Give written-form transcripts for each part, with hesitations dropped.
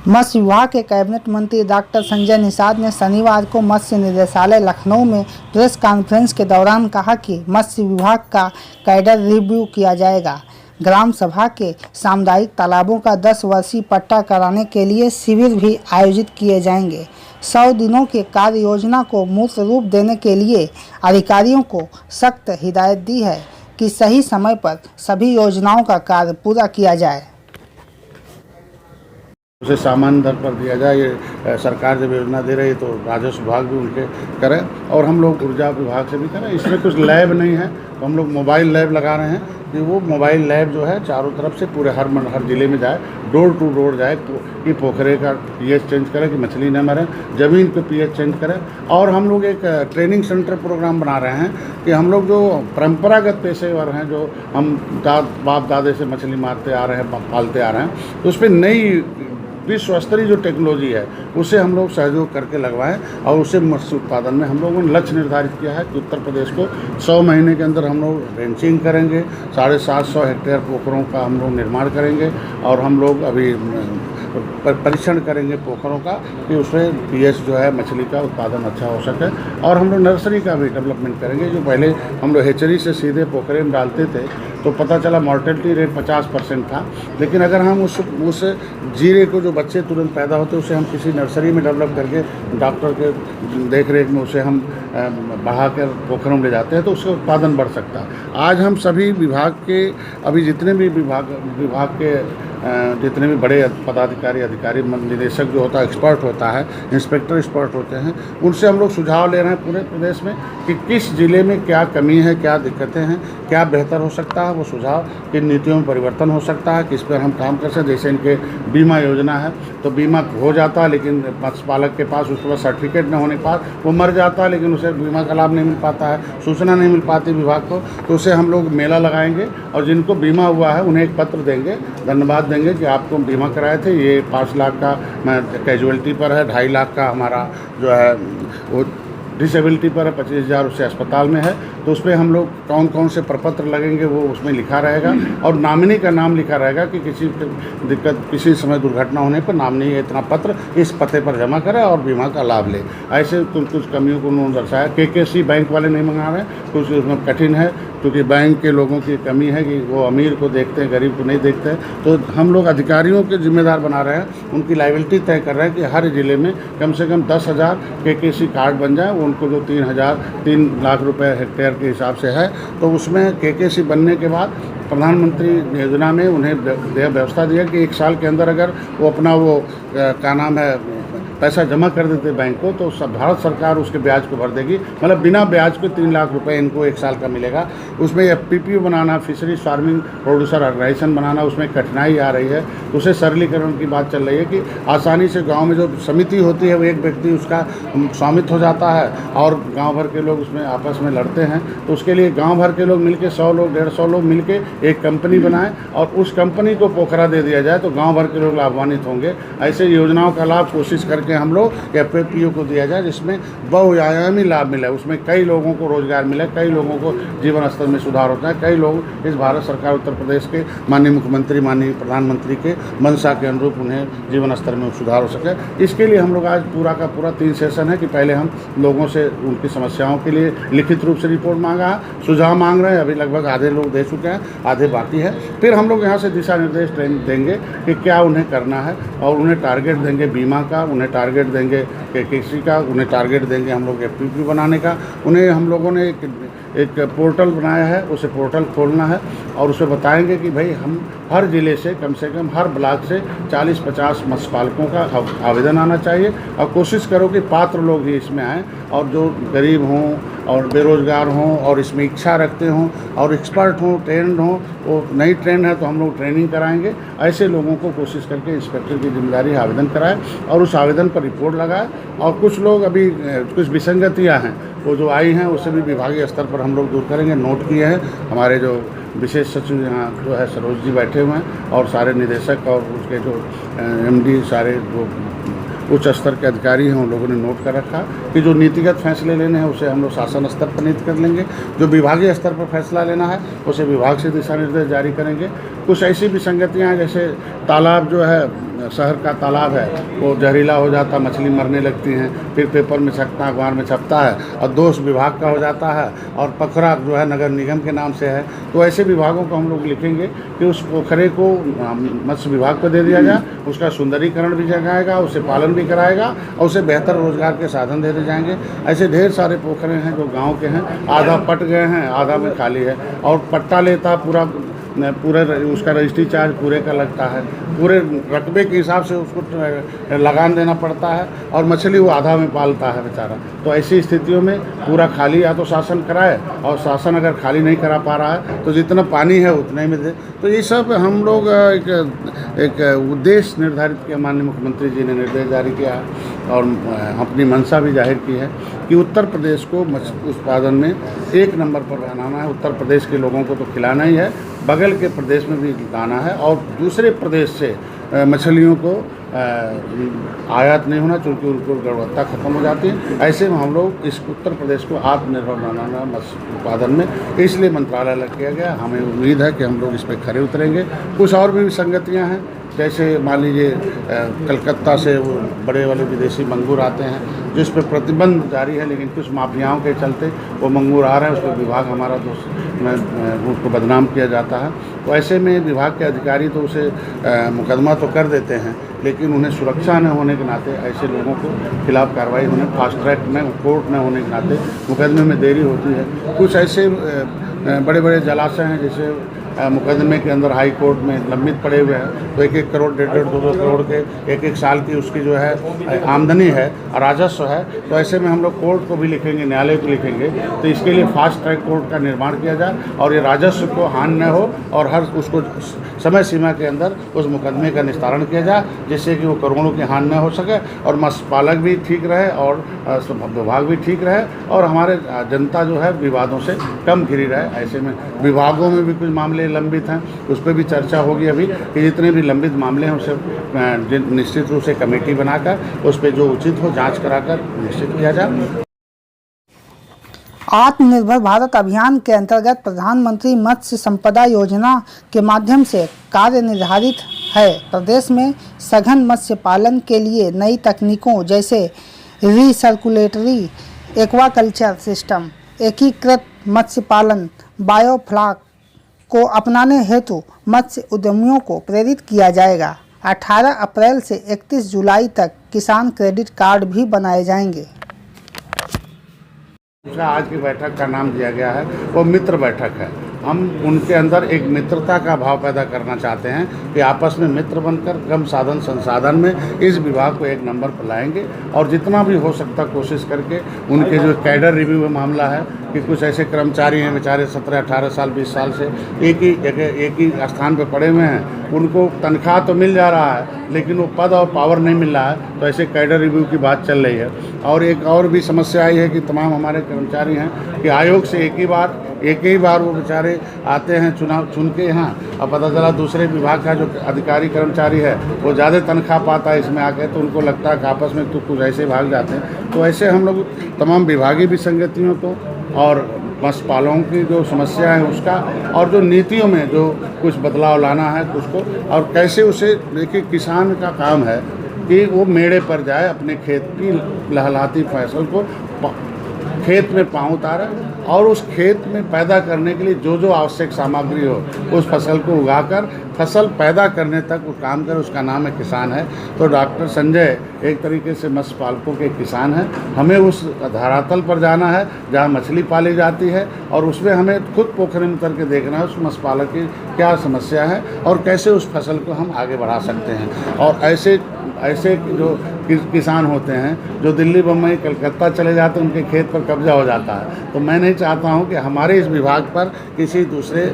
मत्स्य विभाग के कैबिनेट मंत्री डॉक्टर संजय निषाद ने शनिवार को मत्स्य निदेशालय लखनऊ में प्रेस कॉन्फ्रेंस के दौरान कहा कि मत्स्य विभाग का कैडर रिव्यू किया जाएगा। ग्राम सभा के सामुदायिक तालाबों का 10 वर्षीय पट्टा कराने के लिए शिविर भी आयोजित किए जाएंगे। 100 दिनों की कार्य योजना को मूर्त रूप देने के लिए अधिकारियों को सख्त हिदायत दी है कि सही समय पर सभी योजनाओं का कार्य पूरा किया जाए। उसे सामान्य दर पर दिया जाए। ये सरकार जब योजना दे रही है तो राजस्व विभाग भी उनके करे और हम लोग ऊर्जा विभाग से भी करें। इसमें कुछ लैब नहीं है तो हम लोग मोबाइल लैब लगा रहे हैं कि वो मोबाइल लैब जो है चारों तरफ से पूरे हर ज़िले में जाए, डोर टू डोर जाए कि पोखरे का पीएच चेंज करें कि मछली न मरे, ज़मीन पे पीएच चेंज करें। और हम लोग एक ट्रेनिंग सेंटर प्रोग्राम बना रहे हैं कि हम लोग जो परंपरागत पेशेवर हैं, जो हम बाप दादे से मछली मारते आ रहे हैं, पालते आ रहे हैं, तो उस पर नई विश्व स्तरीय जो टेक्नोलॉजी है उसे हम लोग सहयोग करके लगवाएं और उसे मत्स्य उत्पादन में हम लोगों ने लक्ष्य निर्धारित किया है कि उत्तर प्रदेश को 100 महीने के अंदर हम लोग रेंचिंग करेंगे, 750 हेक्टेयर पोखरों का हम लोग निर्माण करेंगे और हम लोग अभी परीक्षण करेंगे पोखरों का कि उसमें पीएच जो है मछली का उत्पादन अच्छा हो सके। और हम लोग नर्सरी का भी डेवलपमेंट करेंगे। जो पहले हम लोग हेचरी से सीधे पोखरे में डालते थे तो पता चला मॉर्टेलिटी रेट 50% था, लेकिन अगर हम उस जीरे को जो बच्चे तुरंत पैदा होते उसे हम किसी नर्सरी में डेवलप करके डॉक्टर के देख रेख में उसे हम बढ़ा कर पोखरों में ले जाते हैं तो उसका उत्पादन बढ़ सकता है। आज हम सभी विभाग के अभी जितने भी विभाग के जितने भी बड़े पदाधिकारी अधिकारी निदेशक जो होता है, एक्सपर्ट होता है, इंस्पेक्टर एक्सपर्ट होते हैं, उनसे हम लोग सुझाव ले रहे हैं पूरे प्रदेश में कि किस ज़िले में क्या कमी है, क्या दिक्कतें हैं, क्या बेहतर हो सकता है। वो सुझाव किन नीतियों में परिवर्तन हो सकता है, किस पर हम काम कर सकते हैं। जैसे इनके बीमा योजना है तो बीमा हो जाता है लेकिन मत्स्य पालक के पास उसके बाद सर्टिफिकेट न होने के बाद वो मर जाता है, लेकिन उसे बीमा का लाभ नहीं मिल पाता है, सूचना नहीं मिल पाती विभाग को। तो उसे हम लोग मेला लगाएंगे और जिनको बीमा हुआ है उन्हें एक पत्र देंगे, धन्यवाद देंगे कि आपको बीमा कराए थे, ये 5 लाख का कैजुअलिटी पर है, 2.5 लाख का हमारा जो है वो डिसेबिलिटी पर है, 25,000 उससे अस्पताल में है। तो उसमें हम लोग कौन कौन से प्रपत्र लगेंगे वो उसमें लिखा रहेगा और नामिनी का नाम लिखा रहेगा कि किसी दिक्कत किसी समय दुर्घटना होने पर नामिनी इतना पत्र इस पते पर जमा करे और बीमा का लाभ ले। ऐसे कुछ कमियों को उन्होंने दर्शाया। केकेसी बैंक वाले नहीं मंगा रहे हैं, कुछ उसमें कठिन है क्योंकि बैंक के लोगों की कमी है कि वो अमीर को देखते हैं, गरीब को नहीं देखते हैं। तो हम लोग अधिकारियों के जिम्मेदार बना रहे हैं, उनकी लायबिलिटी तय कर रहे हैं कि हर ज़िले में कम से कम 10,000 केकेसी कार्ड बन जाए। उनको जो 3 लाख रुपए हेक्टेयर के हिसाब से है तो उसमें केकेसी बनने के बाद प्रधानमंत्री योजना में उन्हें व्यवस्था दिया कि 1 साल के अंदर अगर वो अपना क्या नाम है पैसा जमा कर देते बैंक को तो भारत सरकार उसके ब्याज को भर देगी। मतलब बिना ब्याज के 3 लाख रुपए इनको 1 साल का मिलेगा। उसमें FPPO बनाना, फिशरीज फार्मिंग प्रोड्यूसर ऑर्गेनाइजेशन बनाना, उसमें कठिनाई आ रही है। उसे सरलीकरण की बात चल रही है कि आसानी से गांव में जो समिति होती है वो एक व्यक्ति उसका स्वामित्व हो जाता है और गाँव भर के लोग उसमें आपस में लड़ते हैं। तो उसके लिए गाँव भर के लोग मिलकर 100 लोग 150 लोग मिलकर एक कंपनी बनाएं और उस कंपनी को पोखरा दे दिया जाए तो गाँव भर के लोग लाभान्वित होंगे। ऐसे योजनाओं का लाभ कोशिश करके हम लोग FPPO को दिया जाए जिसमें बहुआयामी लाभ मिले, उसमें कई लोगों को रोजगार मिले, कई लोगों को जीवन स्तर में सुधार होता है, कई लोग इस भारत सरकार उत्तर प्रदेश के माननीय मुख्यमंत्री माननीय प्रधानमंत्री के मंशा के अनुरूप उन्हें जीवन स्तर में सुधार हो सके। इसके लिए हम लोग आज पूरा का पूरा 3 सेशन है कि पहले हम लोगों से उनकी समस्याओं के लिए लिखित रूप से रिपोर्ट मांगा है, सुझाव मांग रहे हैं, अभी लगभग आधे लोग दे चुके हैं, आधे बाकी है। फिर हम लोग यहाँ से दिशा निर्देश देंगे कि क्या उन्हें करना है और उन्हें टारगेट देंगे बीमा का, उन्हें टारगेट देंगे केकेसी का, उन्हें टारगेट देंगे हम लोग FPPO बनाने का। उन्हें हम लोगों ने एक पोर्टल बनाया है, उसे पोर्टल खोलना है और उसे बताएंगे कि भाई हम हर ज़िले से कम हर ब्लॉक से 40-50 मत्स्य पालकों का आवेदन आना चाहिए और कोशिश करो कि पात्र लोग ही इसमें आएँ और जो गरीब हों और बेरोज़गार हों और इसमें इच्छा रखते हों और एक्सपर्ट हों, ट्रेंड हों। वो नहीं ट्रेंड है तो हम लोग ट्रेनिंग कराएंगे। ऐसे लोगों को कोशिश करके इंस्पेक्टर की जिम्मेदारी आवेदन कराएं और उस आवेदन पर रिपोर्ट लगाएं। और कुछ लोग अभी कुछ विसंगतियां हैं वो जो आई हैं उससे भी विभागीय स्तर पर हम लोग दूर करेंगे। नोट किए हैं, हमारे जो विशेष सचिव यहाँ जो है सरोज जी बैठे हुए हैं और सारे निदेशक और उसके जो MD सारे जो उच्च स्तर के अधिकारी हैं उन लोगों ने नोट कर रखा कि जो नीतिगत फैसले लेने हैं उसे हम लोग शासन स्तर पर नीति कर लेंगे, जो विभागीय स्तर पर फैसला लेना है उसे विभाग से दिशा निर्देश जारी करेंगे। कुछ ऐसी विसंगतियाँ हैं जैसे तालाब जो है शहर का तालाब है वो जहरीला हो जाता, मछली मरने लगती हैं, फिर पेपर में छपता, अखबार में छपता है और दोष विभाग का हो जाता है और पोखरा जो है नगर निगम के नाम से है। तो ऐसे विभागों को हम लोग लिखेंगे कि उस पोखरे को मत्स्य विभाग को दे दिया जाए, उसका सुंदरीकरण भी जाएगा, उसे पालन भी कराएगा और उसे बेहतर रोजगार के साधन दे दिए जाएंगे। ऐसे ढेर सारे पोखरे हैं जो गांव के हैं, आधा पट गए हैं, आधा में खाली है और पट्टा लेता पूरा उसका रजिस्ट्री चार्ज पूरे का लगता है, पूरे रकबे के हिसाब से उसको लगान देना पड़ता है और मछली वो आधा में पालता है बेचारा। तो ऐसी स्थितियों में पूरा खाली या तो शासन कराए और शासन अगर खाली नहीं करा पा रहा है तो जितना पानी है उतने में दे। तो ये सब हम लोग एक उद्देश्य निर्धारित किया, माननीय मुख्यमंत्री जी ने निर्देश जारी किया और अपनी मंशा भी जाहिर की है कि उत्तर प्रदेश को मछली उत्पादन में 1 नंबर पर बनाना है। उत्तर प्रदेश के लोगों को तो खिलाना ही है, बगल के प्रदेश में भी लाना है और दूसरे प्रदेश से मछलियों को आयात नहीं होना, क्योंकि उनको गुणवत्ता खत्म हो जाती है। ऐसे में हम लोग इस उत्तर प्रदेश को आत्मनिर्भर बनाना मत्स्य उत्पादन में, इसलिए मंत्रालय अलग किया गया। हमें उम्मीद है कि हम लोग इस पर खरे उतरेंगे। कुछ और भी संगतियाँ हैं, जैसे मान लीजिए कलकत्ता से वो बड़े वाले विदेशी मंगूर आते हैं जिस पर प्रतिबंध जारी है, लेकिन कुछ माफियाओं के चलते वो मंगूर आ रहे हैं, उस पर विभाग हमारा उसको बदनाम किया जाता है। तो ऐसे में विभाग के अधिकारी तो उसे मुकदमा तो कर देते हैं, लेकिन उन्हें सुरक्षा न होने के नाते ऐसे लोगों को खिलाफ कार्रवाई होने, फास्ट ट्रैक में कोर्ट न होने के नाते मुकदमे में देरी होती है। कुछ ऐसे बड़े बड़े जलाशय हैं जैसे मुकदमे के अंदर हाई कोर्ट में लंबित पड़े हुए हैं, तो 1-1 करोड़ 1.5-2 करोड़ के 1-1 साल की उसकी जो है आमदनी है, राजस्व है। तो ऐसे में हम लोग कोर्ट को भी लिखेंगे, न्यायालय को लिखेंगे, तो इसके लिए फास्ट ट्रैक कोर्ट का निर्माण किया जाए और ये राजस्व को हानि न हो और हर उसको समय सीमा के अंदर उस मुकदमे का निस्तारण किया जाए, जिससे कि वो करोड़ों की हानि न हो सके और मत्स्य पालक भी ठीक रहे और विभाग भी ठीक रहे और हमारे जनता जो है विवादों से कम घिरी रहे। ऐसे में विभागों में भी कुछ मामले लंबित हैं, उस पर भी चर्चा होगी अभी कि जितने भी लंबित मामले हैं उसे निश्चित रूप से कमेटी बनाकर उस पर जो उचित हो जांच कराकर निश्चित किया जाए। आत्मनिर्भर भारत अभियान के अंतर्गत प्रधानमंत्री मत्स्य संपदा योजना के माध्यम से कार्य निर्धारित है। प्रदेश में सघन मत्स्य पालन के लिए नई तकनीकों जैसे रिसर्कुलेटरी एक्वाकल्चर सिस्टम, एकीकृत मत्स्य पालन, बायोफ्लॉक को अपनाने हेतु मत्स्य उद्यमियों को प्रेरित किया जाएगा। 18 अप्रैल से 31 जुलाई तक किसान क्रेडिट कार्ड भी बनाए जाएंगे। आज की बैठक का नाम दिया गया है वो मित्र बैठक है। हम उनके अंदर एक मित्रता का भाव पैदा करना चाहते हैं कि आपस में मित्र बनकर कम साधन संसाधन में इस विभाग को 1 नंबर पर लाएंगे और जितना भी हो सकता कोशिश करके उनके जो कैडर रिव्यू में मामला है कि कुछ ऐसे कर्मचारी हैं बेचारे 17-18 साल 20 साल से एक ही स्थान पर पड़े हुए हैं, उनको तनख्वाह तो मिल जा रहा है लेकिन वो पद और पावर नहीं मिल रहा है। तो ऐसे कैडर रिव्यू की बात चल रही है। और एक और भी समस्या आई है कि तमाम हमारे कर्मचारी हैं कि आयोग से एक ही बार वो बेचारे आते हैं चुन के यहाँ और पता चला दूसरे विभाग का जो अधिकारी कर्मचारी है वो ज़्यादा तनख्वाह पाता है इसमें आके, तो उनको लगता है कि आपस में तो कुछ ऐसे भाग जाते हैं। तो ऐसे हम लोग तमाम विभागीय विसंगतियों को और मत्स्य पालकों की जो समस्या है उसका और जो नीतियों में जो कुछ बदलाव लाना है उसको, और कैसे उसे देखिए किसान का काम है कि वो मेड़े पर जाए, अपने खेत की लहलहाती फसल को खेत में पाँव उतारे और उस खेत में पैदा करने के लिए जो जो आवश्यक सामग्री हो उस फसल को उगाकर फसल पैदा करने तक वो काम करे, उसका नाम है किसान है। तो डॉक्टर संजय एक तरीके से मत्स्य पालकों के किसान हैं। हमें उस धरातल पर जाना है जहाँ मछली पाली जाती है और उसमें हमें खुद पोखरे में उतर के देखना है उस मत्स्य पालक की क्या समस्या है और कैसे उस फसल को हम आगे बढ़ा सकते हैं। और ऐसे जो किसान होते हैं जो दिल्ली, बम्बई, कलकत्ता चले जाते हैं, उनके खेत पर कब्जा हो जाता है। तो मैं नहीं चाहता हूं कि हमारे इस विभाग पर किसी दूसरे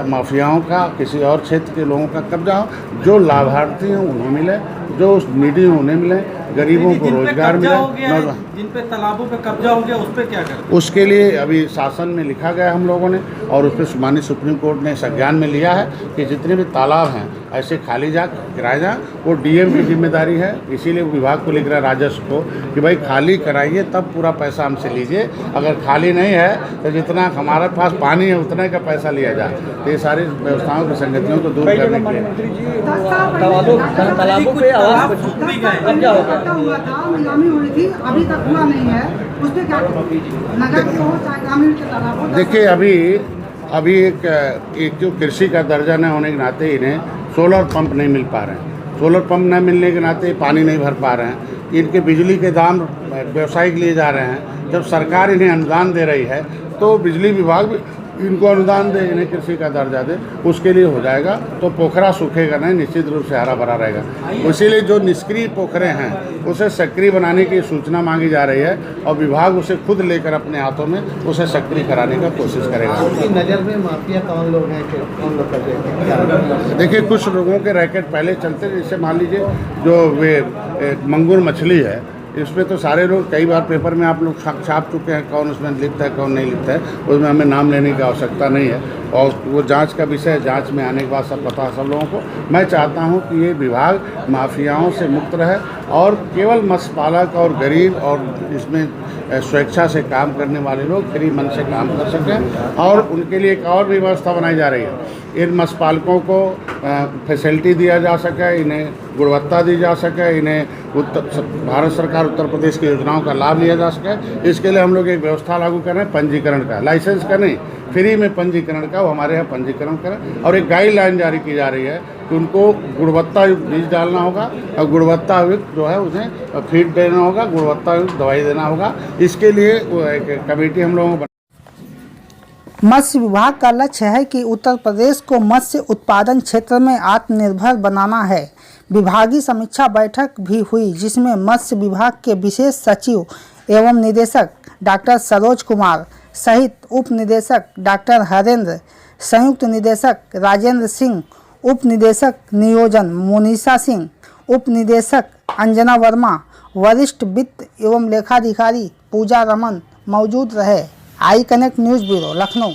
माफियाओं का, किसी और क्षेत्र के लोगों का कब्जा हो। जो लाभार्थी हैं उन्हें मिले, जो नीडी हैं उन्हें मिले, गरीबों को रोजगार मिले। जिन पे तालाबों पे कब्जा हो गया उस पे क्या करें? उसके लिए अभी शासन में लिखा गया हम लोगों ने, और उस पर माननीय सुप्रीम कोर्ट ने संज्ञान में लिया है कि जितने भी तालाब हैं ऐसे खाली जा कराए जाए, वो डीएम की जिम्मेदारी है। इसीलिए विभाग को लिख रहा है राजस्व को कि भाई खाली कराइए, तब पूरा पैसा हमसे लीजिए। अगर खाली नहीं है तो जितना हमारे पास पानी है उतने का पैसा लिया जाए। तो ये सारी व्यवस्थाओं की संगतियों को दूर करने के लिए तालाबों पे आवाज कब्जा हो गया हुआ था, नीलामी हुई थी, अभी तक हुआ नहीं है, उस पे क्या नगर को चाहे ग्रामीण के तालाबों। देखिए अभी एक जो कृषि का दर्जा न होने के नाते इन्हें सोलर पंप नहीं मिल पा रहे हैं। सोलर पंप न मिलने के नाते पानी नहीं भर पा रहे हैं। इनके बिजली के दाम व्यावसायिक लिए जा रहे हैं। जब सरकार इन्हें अनुदान दे रही है तो बिजली विभाग भी इनको अनुदान दे, इन्हें कृषि का दर्जा दे, उसके लिए हो जाएगा। तो पोखरा सूखेगा नहीं, निश्चित रूप से हरा भरा रहेगा। इसीलिए जो निष्क्रिय पोखरे हैं उसे सक्रिय बनाने की सूचना मांगी जा रही है, और विभाग उसे खुद लेकर अपने हाथों में उसे सक्रिय कराने का कोशिश करेगा। आपकी नज़र में माफिया कौन लोग हैं, कौन लोग करते हैं? देखिए, कुछ लोगों के रैकेट पहले चलते थे। जैसे मान लीजिए जो वे मंगूर मछली है, इसमें तो सारे लोग कई बार पेपर में आप लोग छाप चुके हैं, कौन उसमें लिखता है कौन नहीं लिखता है, उसमें हमें नाम लेने की आवश्यकता नहीं है। और वो जांच का विषय, जांच में आने के बाद सब पता है सब लोगों को। मैं चाहता हूं कि ये विभाग माफियाओं से मुक्त रहे और केवल मत्स्य पालक और गरीब और इसमें स्वेच्छा से काम करने वाले लोग फ्री मन से काम कर सकें। और उनके लिए एक और भी व्यवस्था बनाई जा रही है। इन मत्स्य पालकों को फैसिलिटी दिया जा सके, इन्हें गुणवत्ता दी जा सके, इन्हें भारत सरकार उत्तर प्रदेश की योजनाओं का लाभ लिया जा सके। इसके लिए हम लोग एक व्यवस्था लागू कर रहे हैं, पंजीकरण का, लाइसेंस का नहीं, फ्री में पंजीकरण का। वो हमारे यहाँ पंजीकरण करें। और एक गाइडलाइन जारी की जा रही है कि उनको गुणवत्ता युक्त बीज डालना होगा और गुणवत्ता युक्त जो है उन्हें फीड देना होगा, गुणवत्ता युक्त दवाई देना होगा। इसके लिए वो एक कमेटी हम लोगों को। मत्स्य विभाग का लक्ष्य है कि उत्तर प्रदेश को मत्स्य उत्पादन क्षेत्र में आत्मनिर्भर बनाना है। विभागीय समीक्षा बैठक भी हुई, जिसमें मत्स्य विभाग के विशेष सचिव एवं निदेशक डॉक्टर सरोज कुमार सहित उप निदेशक डॉक्टर हरेंद्र, संयुक्त निदेशक राजेंद्र सिंह, उप निदेशक नियोजन मोनिशा सिंह, उप निदेशक अंजना वर्मा, वरिष्ठ वित्त एवं लेखाधिकारी पूजा रमन मौजूद रहे। I connect news bureau, Lucknow.